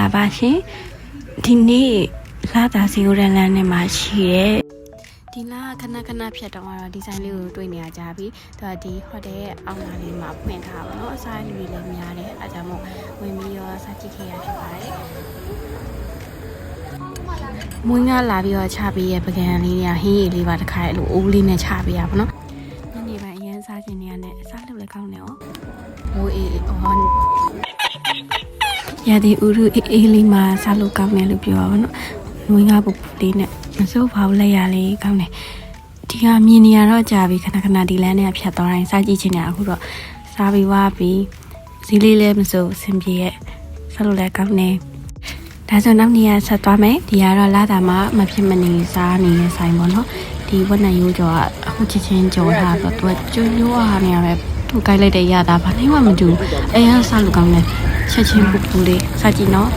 လာပါရှင်ဒီနေ့လာတာစီကိုရန်လန်းနဲ့မှာရှိရဲ့ဒီလာခဏဖြတ်တော့ဒီဇိုင်းလေးကိုတွေ့နေရကြပြီသူကဒီဟိုတယ်ရဲ့အောက်လာလေးမှာဖွင့်ထားပါတော့အစားလူတွေလည်းများတယ်အဲဒါကြောင့်မို့ဝင်ပြီးတော့စားကြည့်ခဲ့ရဖြစ်ပါတယ်မွေးငါလာပြီးတော့ချပေးရဲ့ပကံလေးတွေကဟင်းရည်လေးပါတစ်ခါအဲ့လိုအိုးလေးနဲ့ချပေးရပါတော့ညနေပိုင်းအရင်စားခြင်းတွေကနဲ့စားလို့လည်းကောင်းတယ်哦ဟိုအေးအော်ရတဲ့ဥရုအေးလေးမှာစားလို့ကောင်းတယ်လို့ပြောပါတော့မွေးငါပုတ်လေးနဲ့မစိုးပါဘူးလက်ရလေးကောင်းတယ်ဒီကမြင်နေရတော့ကြာပြီခဏဒီလမ်းနဲ့ဖြတ်သွားတိုင်းစားကြည့်ချင်တယ်အခုတော့စားပြီးွားပြီးဈေးလေးလည်းမစိုးအဆင်ပြေရဲ့စားလို့လည်းကောင်းတယ်ဒါဆိုနောက်နေ့ဆက်သွားမယ်ဒီကတော့လာတာမှမဖြစ်မနေစားနေတဲ့ဆိုင်ပေါ့နော်ဒီဝက်နံရိုးကြော်ကအခုချက်ချင်းကြော်ထားတော့သူကကျွန်းရိုးအားနေရပဲသူ့ကိုက်လိုက်တဲ့ရတာဘာမှမတူအဲရစားလို့ကောင်းတယ်ချက်ချင်းပူလေးစားကြည့်နော်